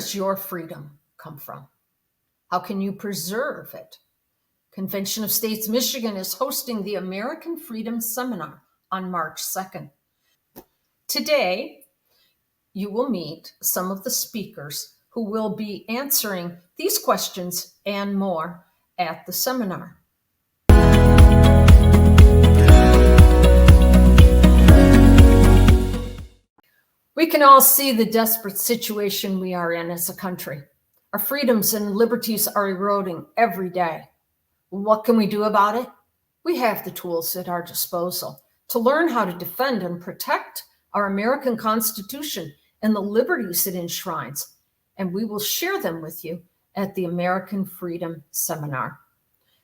does your freedom come from? How can you preserve it? Convention of States Michigan is hosting the American Freedom Seminar on March 2nd. Today, you will meet some of the speakers who will be answering these questions and more at the seminar. We can all see the desperate situation we are in as a country. Our freedoms and liberties are eroding every day. What can we do about it? We have the tools at our disposal to learn how to defend and protect our American Constitution and the liberties it enshrines, and we will share them with you at the American Freedom Seminar.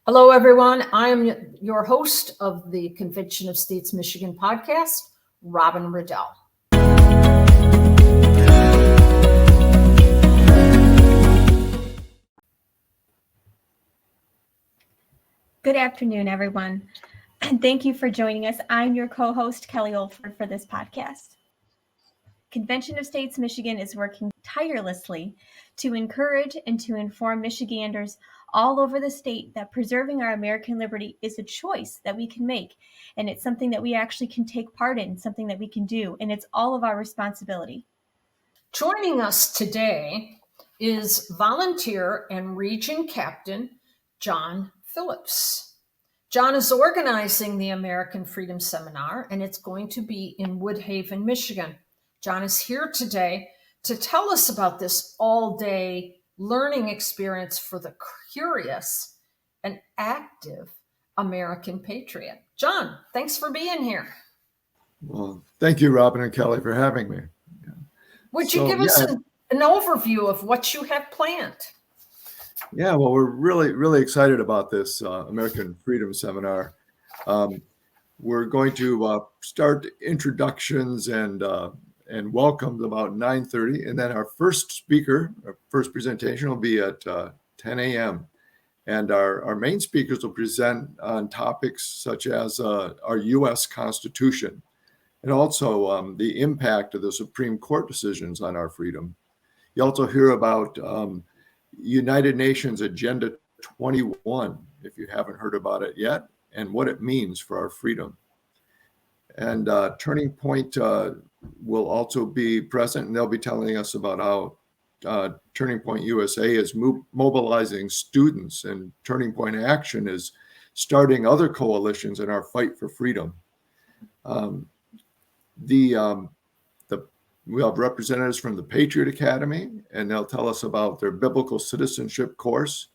Hello, everyone. I am your host of the Convention of States Michigan podcast, Robin Riddell. Good afternoon, everyone, and thank you for joining us. I'm your co-host, Kelly Olford, for this podcast. Convention of States Michigan is working tirelessly to encourage and to inform Michiganders all over the state that preserving our American liberty is a choice that we can make, and it's something that we actually can take part in, something that we can do, and it's all of our responsibility. Joining us today is volunteer and region captain John Phillips. John is organizing the American Freedom Seminar, and it's going to be in Woodhaven, Michigan. John is here today to tell us about this all-day learning experience for the curious and active American patriot. John, thanks for being here. Well, thank you, Robin and Kelly, for having me. Would you give us an overview of what you have planned? Yeah, well, we're really excited about this American Freedom Seminar. We're going to start introductions and welcomes about 9:30, and then our first speaker, our first presentation will be at 10 a.m. And our main speakers will present on topics such as our U.S. Constitution and also the impact of the Supreme Court decisions on our freedom. You also hear about United Nations Agenda 21, if you haven't heard about it yet, and what it means for our freedom. And Turning Point will also be present, and they'll be telling us about how Turning Point USA is mobilizing students, and Turning Point Action is starting other coalitions in our fight for freedom. We have representatives from the Patriot Academy, and they'll tell us about their biblical citizenship course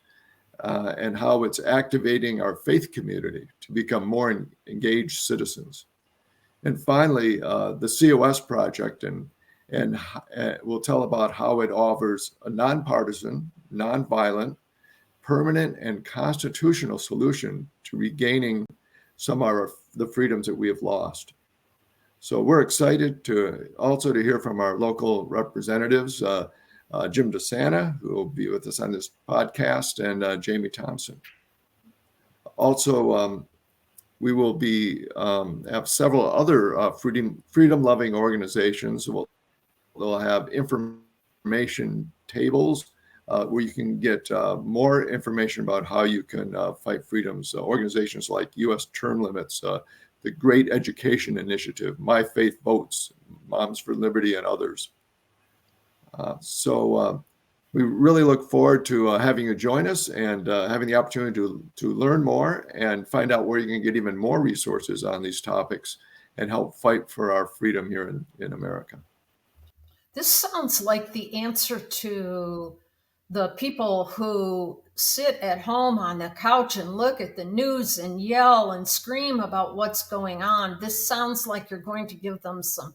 and how it's activating our faith community to become more engaged citizens. And finally, the COS project, and we'll tell about how it offers a nonpartisan, nonviolent, permanent, and constitutional solution to regaining some of the freedoms that we have lost. So we're excited to hear from our local representatives, Jim DeSanta, who will be with us on this podcast, and Jamie Thompson. Also, we will be have several other freedom-loving organizations. They'll have information tables where you can get more information about how you can fight freedoms. Organizations like U.S. Term Limits, the Great Education Initiative, My Faith Votes, Moms for Liberty, and others. So we really look forward to having you join us and having the opportunity to learn more and find out where you can get even more resources on these topics and help fight for our freedom here in America. This sounds like the answer to the people who sit at home on the couch and look at the news and yell and scream about what's going on. This sounds like you're going to give them some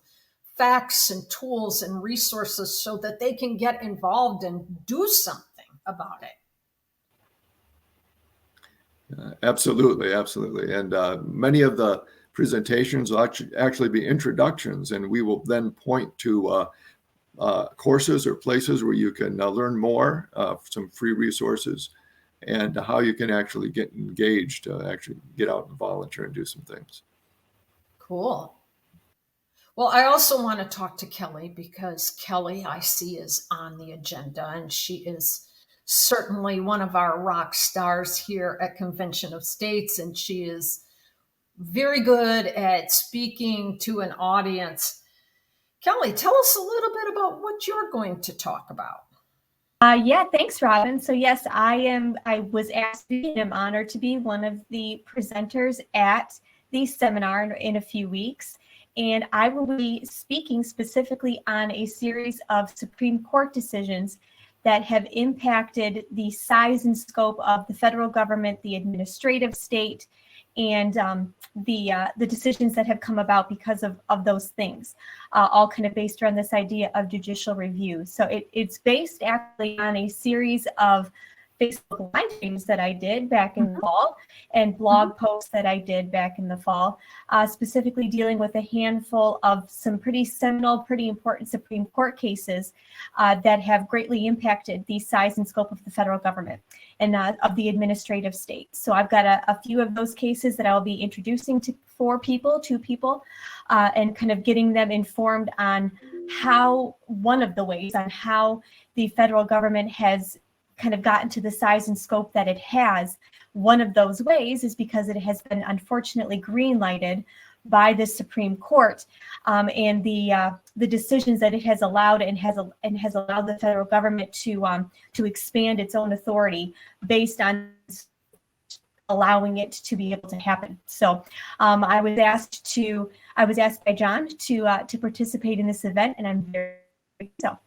facts and tools and resources so that they can get involved and do something about it. Absolutely. And many of the presentations will actually be introductions, and we will then point to courses or places where you can learn more, some free resources, and how you can actually get engaged, actually get out and volunteer and do some things. Cool. Well, I also want to talk to Kelly because Kelly, I see, is on the agenda, and she is certainly one of our rock stars here at Convention of States, and she is very good at speaking to an audience. Kelly, tell us a little bit about what you're going to talk about. Yeah, thanks, Robin. So yes, I was asked to be, and I'm honored to be one of the presenters at the seminar in a few weeks. And I will be speaking specifically on a series of Supreme Court decisions that have impacted the size and scope of the federal government, the administrative state, and the decisions that have come about because of those things, all kind of based around this idea of judicial review. So it's based actually on a series of Facebook live streams that I did back in the fall and blog posts that I did back in the fall, specifically dealing with a handful of some pretty seminal, pretty important Supreme Court cases that have greatly impacted the size and scope of the federal government and of the administrative state. So I've got a few of those cases that I'll be introducing to two people, and kind of getting them informed on how the federal government has kind of gotten to the size and scope that it has. One of those ways is because it has been unfortunately green-lighted by the Supreme Court, and the decisions that it has allowed and has allowed the federal government to expand its own authority based on allowing it to be able to happen. So I was asked by John to participate in this event, and I'm very so.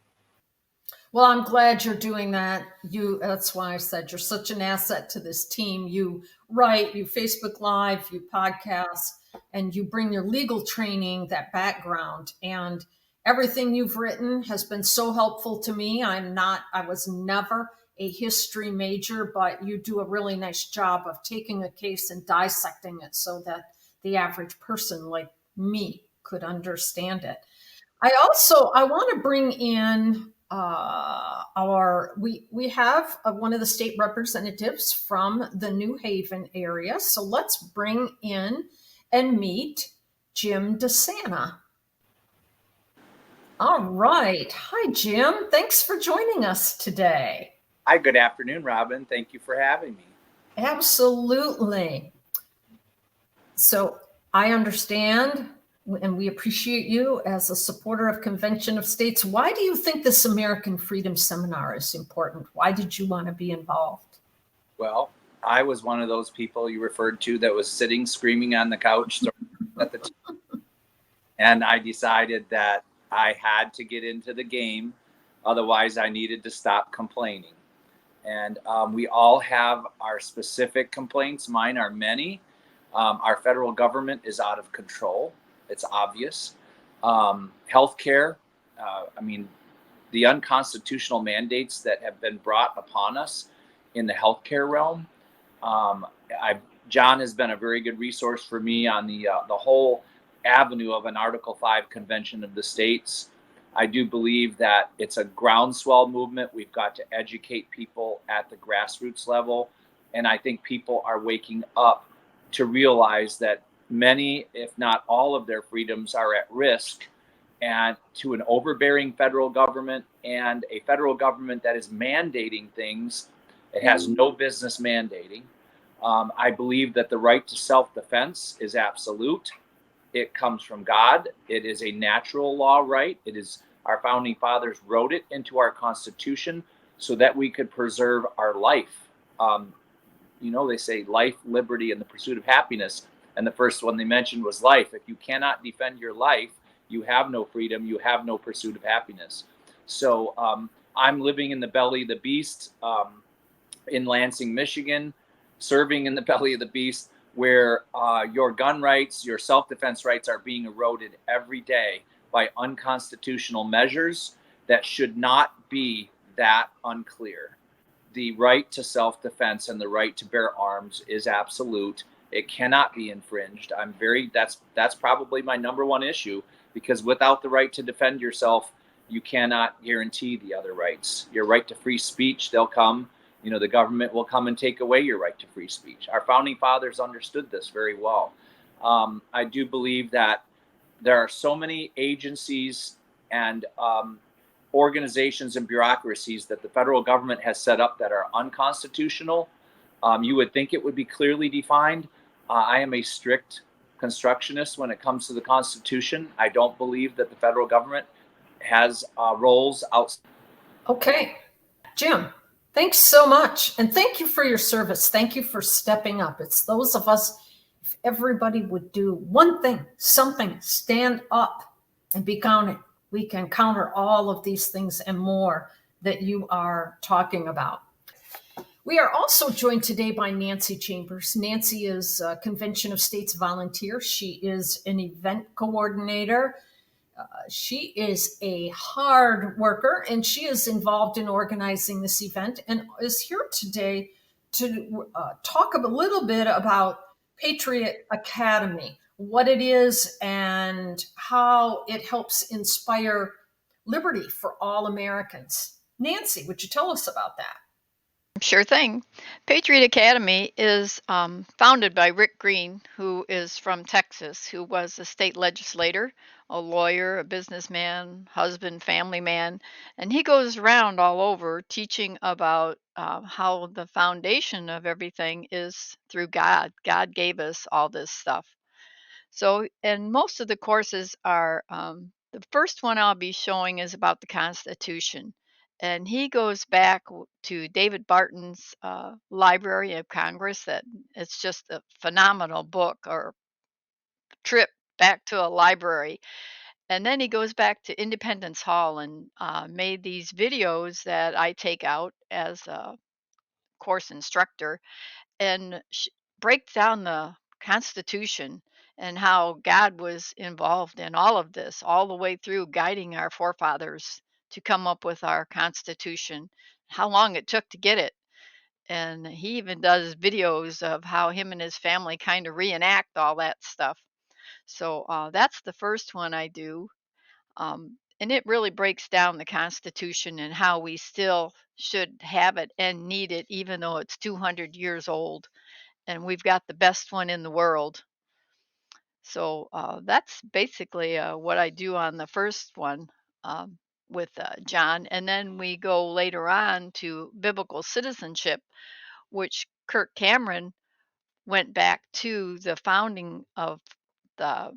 Well, I'm glad you're doing that. That's why I said you're such an asset to this team. You write, you Facebook Live, you podcast, and you bring your legal training, that background, and everything you've written has been so helpful to me. I was never a history major, but you do a really nice job of taking a case and dissecting it so that the average person like me could understand it. I want to bring in we have one of the state representatives from the New Haven area. So let's bring in and meet Jim DeSanta. All right. Hi, Jim. Thanks for joining us today. Hi, good afternoon, Robin. Thank you for having me. Absolutely. So I understand, and we appreciate you as a supporter of Convention of States. Why do you think this American Freedom Seminar is important? Why did you want to be involved? Well, I was one of those people you referred to that was sitting screaming on the couch at the time. And I decided that I had to get into the game. Otherwise, I needed to stop complaining. And we all have our specific complaints. Mine are many. Our federal government is out of control. It's obvious. Healthcare, the unconstitutional mandates that have been brought upon us in the healthcare realm. John has been a very good resource for me on the whole avenue of an Article 5 Convention of the States. I do believe that it's a groundswell movement. We've got to educate people at the grassroots level. And I think people are waking up to realize that many, if not all of their freedoms are at risk, and to an overbearing federal government and a federal government that is mandating things it has no business mandating. I believe that the right to self-defense is absolute. It comes from God. It is a natural law right. It is our founding fathers wrote it into our Constitution so that we could preserve our life. They say life, liberty, and the pursuit of happiness. And the first one they mentioned was life. If you cannot defend your life, you have no freedom. You have no pursuit of happiness. So I'm living in the belly of the beast in Lansing, Michigan, serving in the belly of the beast, where your gun rights, your self-defense rights are being eroded every day by unconstitutional measures that should not be that unclear. The right to self-defense and the right to bear arms is absolute. It cannot be infringed. That's probably my number one issue, because without the right to defend yourself, you cannot guarantee the other rights. Your right to free speech, they'll come, the government will come and take away your right to free speech. Our founding fathers understood this very well. I do believe that There are so many agencies and organizations and bureaucracies that the federal government has set up that are unconstitutional. You would think it would be clearly defined. I am a strict constructionist when it comes to the Constitution. I don't believe that the federal government has roles outside. Okay, Jim, thanks so much. And thank you for your service. Thank you for stepping up. It's those of us, if everybody would do one thing, something, stand up and be counted, we can counter all of these things and more that you are talking about. We are also joined today by Nancy Chambers. Nancy is a Convention of States volunteer. She is an event coordinator. She is a hard worker, and she is involved in organizing this event and is here today to talk a little bit about Patriot Academy, what it is and how it helps inspire liberty for all Americans. Nancy, would you tell us about that? Sure thing. Patriot Academy is founded by Rick Green, who is from Texas, who was a state legislator, a lawyer, a businessman, husband, family man. And he goes around all over teaching about how the foundation of everything is through God. God gave us all this stuff. So, and most of the courses are, the first one I'll be showing is about the Constitution. And he goes back to David Barton's Library of Congress. That it's just a phenomenal book or trip back to a library. And then he goes back to Independence Hall and made these videos that I take out as a course instructor and break down the Constitution and how God was involved in all of this, all the way through guiding our forefathers to come up with our Constitution, how long it took to get it. And he even does videos of how him and his family kind of reenact all that stuff. So that's the first one I do. And it really breaks down the Constitution and how we still should have it and need it, even though it's 200 years old. And we've got the best one in the world. So that's basically what I do on the first one with John. And then we go later on to biblical citizenship, which Kirk Cameron went back to the founding of the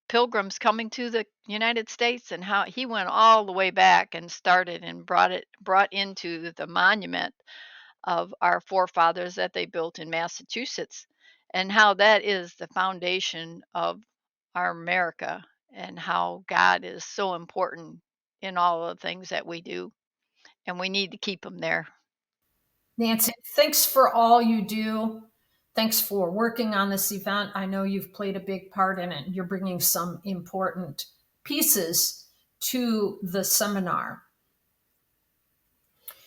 Pilgrims coming to the United States and how he went all the way back and started and brought into the monument of our forefathers that they built in Massachusetts, and how that is the foundation of our America and how God is so important in all of the things that we do, and we need to keep them there. Nancy, thanks for all you do. Thanks for working on this event. I know you've played a big part in it. You're bringing some important pieces to the seminar.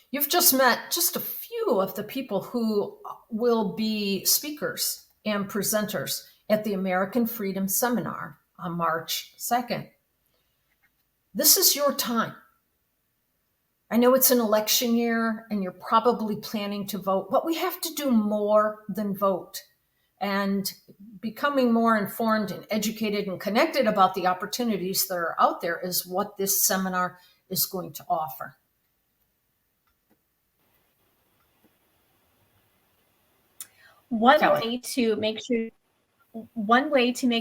You've just met just a few of the people who will be speakers and presenters at the American Freedom Seminar on March 2nd. This is your time. I know it's an election year and you're probably planning to vote, but we have to do more than vote. And becoming more informed and educated and connected about the opportunities that are out there is what this seminar is going to offer. One way to make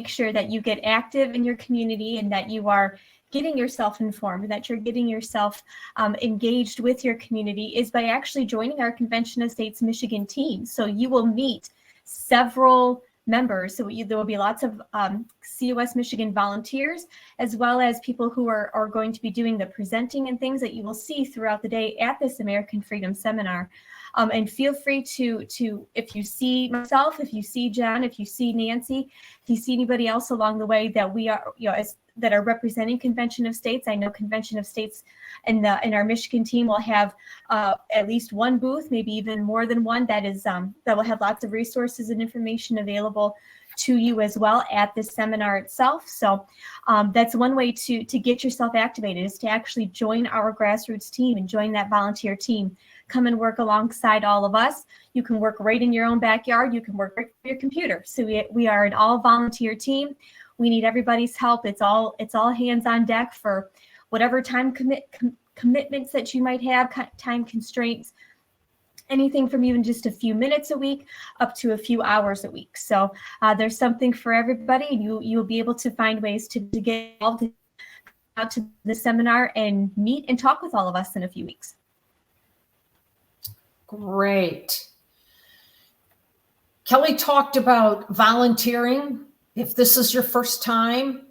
sure that you get active in your community and that you are getting yourself informed, that you're getting yourself engaged with your community is by actually joining our Convention of States Michigan team. So you will meet several members. So there will be lots of COS Michigan volunteers, as well as people who are going to be doing the presenting and things that you will see throughout the day at this American Freedom Seminar. And feel free to, if you see myself, if you see John, if you see Nancy, if you see anybody else along the way that we are, that are representing Convention of States. I know Convention of States in our Michigan team will have at least one booth, maybe even more than one, that will have lots of resources and information available to you as well at this seminar itself. So that's one way to get yourself activated, is to actually join our grassroots team and join that volunteer team. Come and work alongside all of us. You can work right in your own backyard. You can work right from your computer. So we are an all volunteer team. We need everybody's help. It's all hands on deck for whatever time commitments that you might have, time constraints, anything from even just a few minutes a week up to a few hours a week. So there's something for everybody, and you'll be able to find ways to get involved, out to the seminar and meet and talk with all of us in a few weeks. Great. Kelly talked about volunteering. If this is your first time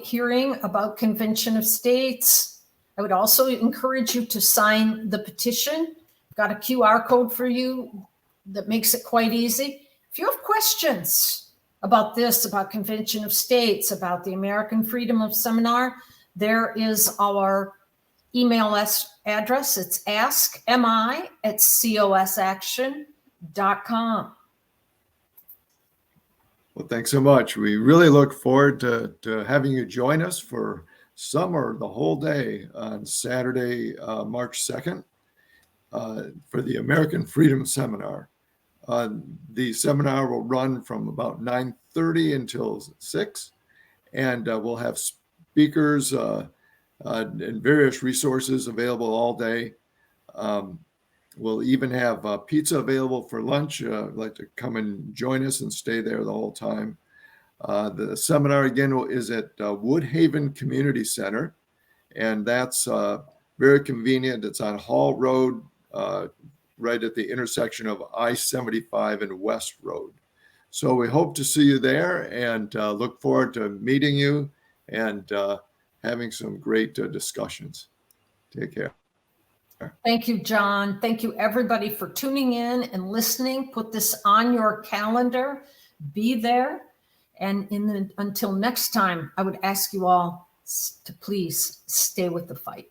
hearing about Convention of States, I would also encourage you to sign the petition. I've got a QR code for you that makes it quite easy. If you have questions about this, about Convention of States, about the American Freedom of Seminar, there is our email address. It's askmi@cosaction.com. Well, thanks so much. We really look forward to having you join us for some or the whole day on Saturday, March 2nd, for the American Freedom Seminar. The seminar will run from about 9:30 until 6, and we'll have speakers and various resources available all day. We'll even have pizza available for lunch. I'd like to come and join us and stay there the whole time. The seminar, again, is at Woodhaven Community Center, and that's very convenient. It's on Hall Road, right at the intersection of I-75 and West Road. So we hope to see you there, and look forward to meeting you and having some great discussions. Take care. Thank you, John. Thank you, everybody, for tuning in and listening. Put this on your calendar. Be there. And until next time, I would ask you all to please stay with the fight.